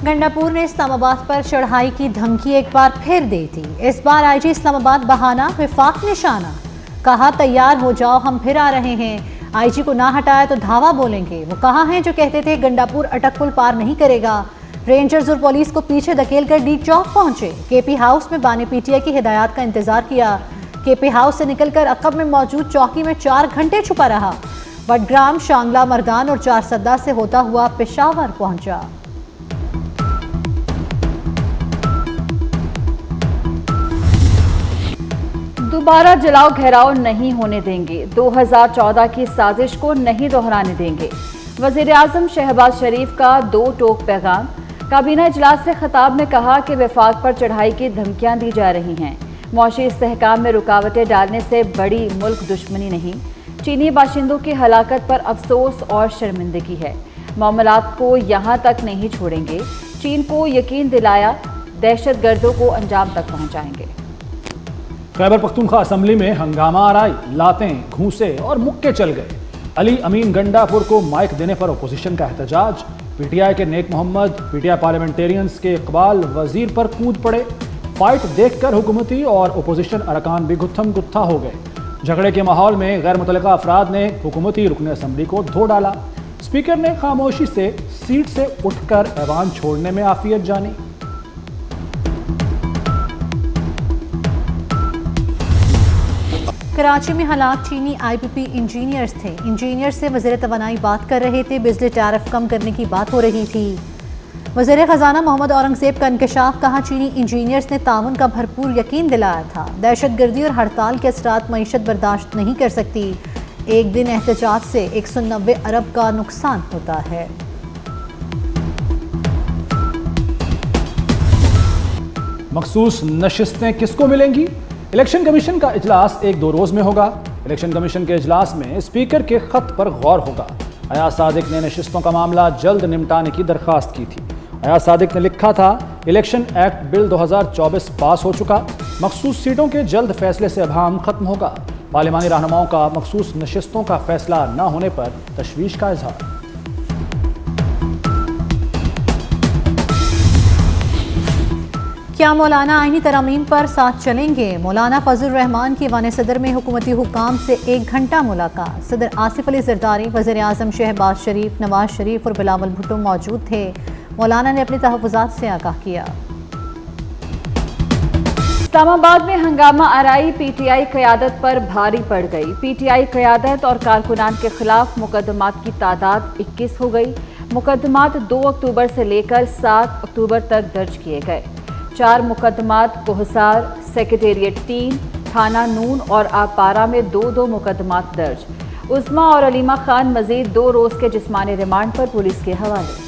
गंडापुर ने इस्लामाबाद पर चढ़ाई की धमकी एक बार फिर दी थी। इस बार आईजी इस्लामाबाद बहाना, विफाक निशाना। कहा तैयार हो जाओ, हम फिर आ रहे हैं। आईजी को ना हटाया तो धावा बोलेंगे। वो कहाँ हैं जो कहते थे गंडापुर अटक पुल पार नहीं करेगा। रेंजर्स और पुलिस को पीछे धकेलकर डी चौक पहुंचे। केपी हाउस में बानी पीटीआई की हिदायत का इंतजार किया। केपी हाउस से निकलकर अकब में मौजूद चौकी में 4 घंटे छुपा रहा। बडग्राम, शांगला, मर्दान और चारसद्दा से होता हुआ पेशावर पहुंचा। दोबारा जलाओ घेराव नहीं होने देंगे। 2014 की साजिश को नहीं दोहराने देंगे। वजीर आजम शहबाज शरीफ का 2 टोक पैगाम। काबीना इजलास से खिताब में कहा कि वफाक पर चढ़ाई की धमकियां दी जा रही हैं। मौशी इस्तेहकाम में रुकावटें डालने से बड़ी मुल्क दुश्मनी नहीं। चीनी बाशिंदों की हलाकत पर अफसोस और शर्मिंदगी है। मामलात को यहाँ तक नहीं छोड़ेंगे। चीन को यकीन दिलाया, दहशतगर्दों को अंजाम तक पहुँचाएंगे। खैबर पख्तूनख्वा असम्बली में हंगामा आराई, लातें, घूंसे और मुक्के चल गए। अली अमीन गंडापुर को माइक देने पर अपोजिशन का एहतजाज। पीटीआई के नेक मोहम्मद, पीटीआई पार्लियामेंटेरियंस के इकबाल वजीर पर कूद पड़े। फाइट देखकर हुकूमती और अपोजिशन अरकान भी गुत्थम गुत्था हो गए। झगड़े के माहौल में गैर मुतल्लिका अफराद ने हुकूमती रुकन असम्बली को धो डाला। स्पीकर ने खामोशी से सीट से उठकर ऐवान छोड़ने में आफियत जानी। कराची में हलाक चीनी आईपीपी इंजीनियर्स थे। इंजीनियर से वज़ीर तवानाई बात कर रहे थे। बिजली टैरिफ कम करने की बात हो रही थी। वज़ीर ख़जाना मोहम्मद औरंगज़ेब का इंकशाफ। कहा चीनी इंजीनियर्स ने ताउन का भरपूर यकीन दिलाया था। दहशतगर्दी और हड़ताल के असरात मईशत बर्दाश्त नहीं कर सकती। एक दिन एहतजाज से 190 अरब का नुकसान होता है। मखसूस नशिस्तें किसको मिलेंगी? इलेक्शन कमीशन का इजलास 1-2 रोज में होगा। इलेक्शन कमीशन के इजलास में स्पीकर के खत पर गौर होगा। अयाज सादिक ने नशिस्तों का मामला जल्द निपटाने की दरख्वास्त की थी। अयाज सादिक ने लिखा था, इलेक्शन एक्ट बिल 2024 पास हो चुका। मखसूस सीटों के जल्द फैसले से अभाम खत्म होगा। पार्लिमानी रहनुमाओं का मखसूस नशिस्तों का फैसला न होने पर तशवीश का इजहार। क्या मौलाना आईनी तरमीम पर साथ चलेंगे? मौलाना फजल रहमान की वाने सदर में हुकूमती हुकाम से 1 घंटा मुलाकात। सदर आसिफ अली जरदारी, वज़ीर आज़म शहबाज शरीफ, नवाज शरीफ और बिलावल भुट्टो मौजूद थे। मौलाना ने अपने तहफ़्फ़ुज़ात से आगाह किया। इस्लामाबाद में हंगामा आराई, पीटीआई क़यादत पर भारी पड़ गई। पीटीआई क़यादत और कारकुनान के खिलाफ मुकदमात की तादाद 21 हो गई। मुकदमात 2 अक्टूबर से लेकर 7 अक्टूबर तक दर्ज किए गए। 4 मुकदमात कोहसार, सेक्रेटेरिएट 3, थाना नून और आपारा में 2-2 मुकदमात दर्ज। उस्मा और अलीमा खान मजीद 2 रोज के जिस्मानी रिमांड पर पुलिस के हवाले।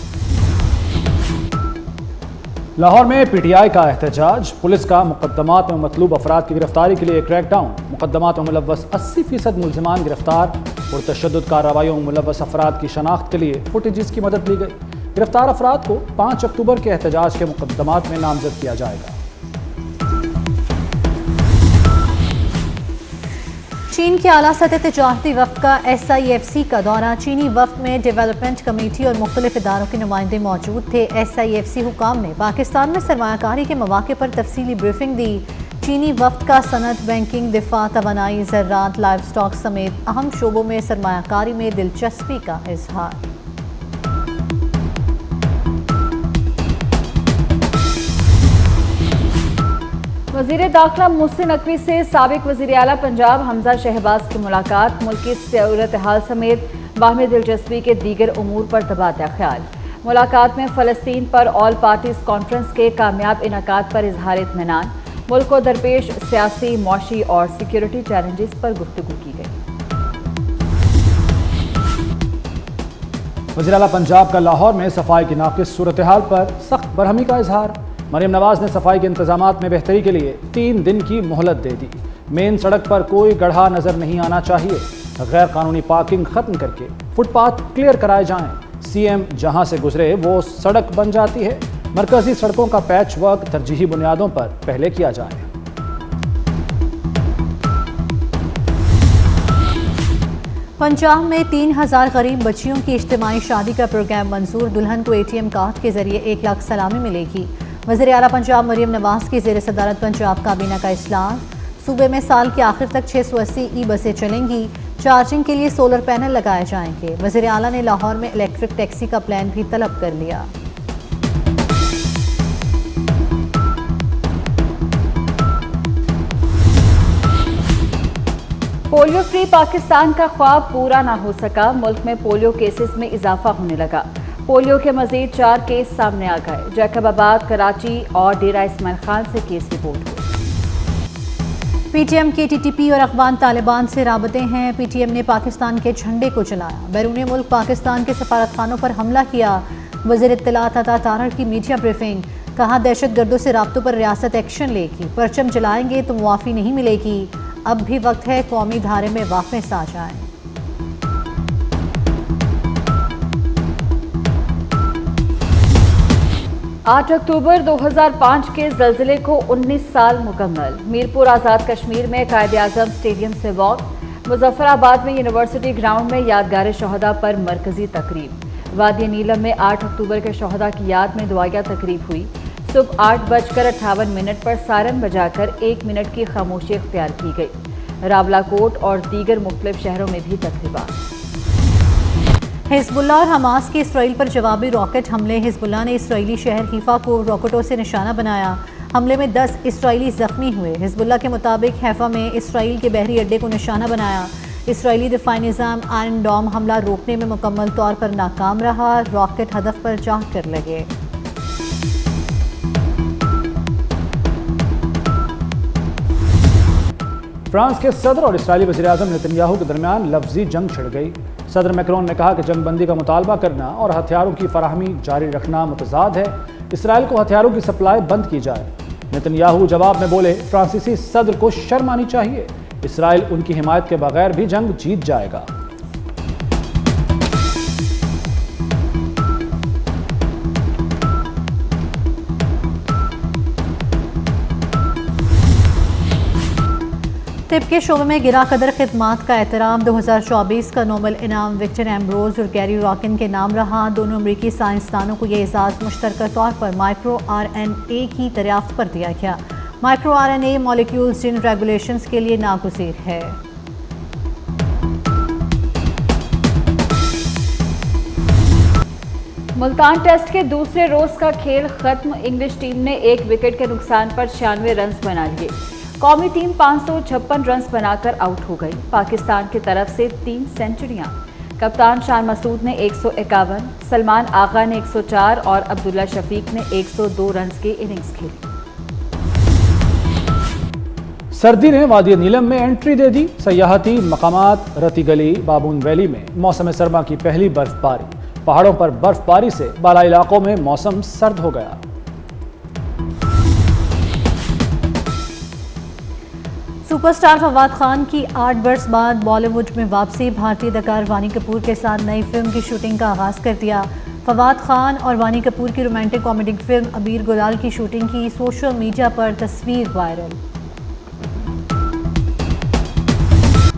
लाहौर में पीटीआई का एहतजाज। पुलिस का मुकदमात में मतलूब अफराद की गिरफ्तारी के लिए क्रैकडाउन। मुकदमात में मुलव्वस 80% मुलजमान गिरफ्तार और तशद्दुद कार्रवाइयों में मुलव्वस अफराद की शनाख्त के लिए फुटेजेस की मदद ली गई। गिरफ्तार अफराद को 5 अक्टूबर के एहतजाज के मुकदमात में नामजद किया जाएगा। चीन के आला सतह तिजारती वफ्द का SIFC का दौरा। चीनी वफ्द में डेवलपमेंट कमेटी और मुख्तलिफ इदारों के नुमाइंदे मौजूद थे। SIFC हुकाम ने पाकिस्तान में सरमायाकारी के मौके पर तफसीली ब्रीफिंग दी। चीनी वफ्द का सनत, बैंकिंग, दिफा, तवानाई, ज़राअत, लाइव स्टॉक समेत अहम शोबों में सरमायाकारी में दिलचस्पी का इजहार। वज़ीर दाखिला मोहसिन नकवी से साबिक वज़ीर आला पंजाब हमजा शहबाज की मुलाकात। मुल्की सूरत हाल समेत बाहमी दिलचस्पी के दीगर उमूर पर तबादला ख्याल। मुलाकात में फ़लस्तीन पर ऑल पार्टीज कॉन्फ्रेंस के कामयाब इनकाद पर इजहार इत्मीनान। मुल्क को दरपेश सियासी, मौशी और सिक्योरिटी चैलेंजेस पर गुफ्तगू की गई। वज़ीर आला पंजाब का लाहौर में सफाई की नाक़िस सूरत हाल पर सख्त बरहमी का इजहार। मरियम नवाज ने सफाई के इंतजामात में बेहतरी के लिए 3 दिन की मोहलत दे दी। मेन सड़क पर कोई गड्ढा नजर नहीं आना चाहिए। गैर कानूनी पार्किंग खत्म करके फुटपाथ क्लियर कराए जाएं। CM जहां से गुजरे वो सड़क बन जाती है। मरकजी सड़कों का पैच वर्क तरजीही बुनियादों पर पहले किया जाए। पंजाब में 3000 गरीब बच्चियों की इज्तिमाई शादी का प्रोग्राम मंजूर। दुल्हन को ATM कार्ड के जरिए 1 लाख सलामी मिलेगी। वज़ीर आला पंजाब मरियम नवाज की ज़ेर सदारत पंजाब काबीना का इजलास। सूबे में साल के आखिर तक 680 बसें चलेंगी। चार्जिंग के लिए सोलर पैनल लगाए जाएंगे। वज़ीर आला ने लाहौर में इलेक्ट्रिक टैक्सी का प्लान भी तलब कर लिया। पोलियो फ्री पाकिस्तान का ख्वाब पूरा ना हो सका। मुल्क में पोलियो केसेस में इजाफा होने लगा। पोलियो के मजीद 4 केस सामने आ गए। जैकबाबाद, कराची और डेरा इस्माइल खान से केस रिपोर्ट हुई। PTM के TTP और अफगान तालिबान से राबते हैं। PTM ने पाकिस्तान के झंडे को जलाया। बैरून मुल्क पाकिस्तान के सफारतखानों पर हमला किया। वज़ीर इत्तलात अता तारड़ की मीडिया ब्रीफिंग। कहा, दहशत गर्दों से राब्तों पर रियासत एक्शन लेगी। परचम जलाएंगे तो मुआफ़ी नहीं मिलेगी। अब भी वक्त है कौमी धारे में वापस आ जाएं। आठ अक्टूबर 2005 के ज़लज़ले को 19 साल मुकम्मल। मीरपुर आज़ाद कश्मीर में कायद-ए-आज़म स्टेडियम से वॉक। मुजफ्फराबाद में यूनिवर्सिटी ग्राउंड में यादगार शहदा पर मरकजी तकरीब। वादी नीलम में 8 अक्टूबर के शहदा की याद में दुआया तकरीब हुई। सुबह 8:58 पर सायरन बजाकर 1 मिनट की खामोशी इख्तियार की गई। रावलाकोट और दीगर मुख्तलिफ शहरों में भी तकरीबा। हिजबुल्लाह और हमास के इसराइल पर जवाबी रॉकेट हमले। हिजबुल्लाह ने इसराइली शहर हीफा को रॉकेटों से निशाना बनाया। हमले में 10 इसराइली जख्मी हुए। हिजबुल्लाह के मुताबिक हैफा में इसराइल के बहरी अड्डे को निशाना बनाया। इसराइली दिफाई निज़ाम आयरन डोम हमला रोकने में मुकम्मल तौर पर नाकाम रहा। रॉकेट हदफ पर जा कर लगे। फ्रांस के सदर और इसराइली वज़ीर-ए-आज़म नेतन्याहू के दरमियान लफ्जी जंग छिड़ गई। सदर मैक्रोन ने कहा कि जंगबंदी का मुतालबा करना और हथियारों की फराहमी जारी रखना मुतज़ाद है। इसराइल को हथियारों की सप्लाई बंद की जाए। नेतन्याहू जवाब में बोले, फ्रांसीसी सदर को शर्म आनी चाहिए। इसराइल उनकी हिमायत के बगैर भी जंग जीत जाएगा। तिब के शोबे में गिरा कदर खिदमात का एहतराम। 2024 का नोबेल इनाम विक्टर एम्ब्रोज और गैरी रॉकिन के नाम रहा। दोनों अमरीकी साइंसदानों को यह एजाज़ मुश्तरका तौर पर माइक्रो RNA की दरियाफ्त पर दिया गया। माइक्रो RNA मॉलिक्यूल्स जिन रेगुलेशंस के लिए नागुज़ीर है। मुल्तान टेस्ट के दूसरे रोज का खेल खत्म। इंग्लिश टीम ने 1 विकेट के नुकसान पर 96 रन बना लिए। कौमी टीम 556 रन बनाकर आउट हो गई। पाकिस्तान की तरफ से 3 सेंचुरियां। कप्तान शान मसूद ने 151, सलमान आगा ने 104 और अब्दुल्ला शफीक ने 102 रन की इनिंग्स खेली। सर्दी ने वादी नीलम में एंट्री दे दी। सयाहती मकामात रती गली, बाबून वैली में मौसम सरमा की पहली बर्फबारी। पहाड़ों पर बर्फबारी से बाला इलाकों में मौसम सर्द हो गया। सुपरस्टार फवाद खान की 8 बरस बाद बॉलीवुड में वापसी। भारतीय अदाकार वानी कपूर के साथ नई फिल्म की शूटिंग का आगाज़ कर दिया। फवाद खान और वानी कपूर की रोमांटिक कॉमेडी फिल्म अबीर गुलाल की शूटिंग की सोशल मीडिया पर तस्वीर वायरल।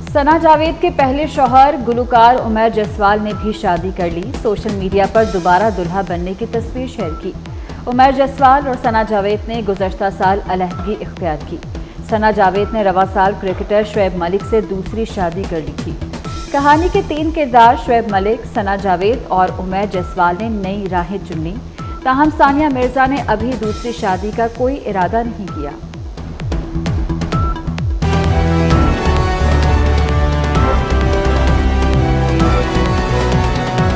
सना जावेद के पहले शौहर गुलकार उमैर जसवाल ने भी शादी कर ली। सोशल मीडिया पर दोबारा दुल्हा बनने की तस्वीर शेयर की। उमैर जसवाल और सना जावेद ने गुज़श्ता साल अलहदगी इख्तियार की। सना जावेद ने रवा साल क्रिकेटर शुएब मलिक से दूसरी शादी कर ली थी। कहानी के 3 किरदार शुएब मलिक, सना जावेद और उमैर जसवाल ने नई राहें चुनी। ताहम सानिया मिर्जा ने अभी दूसरी शादी का कोई इरादा नहीं किया।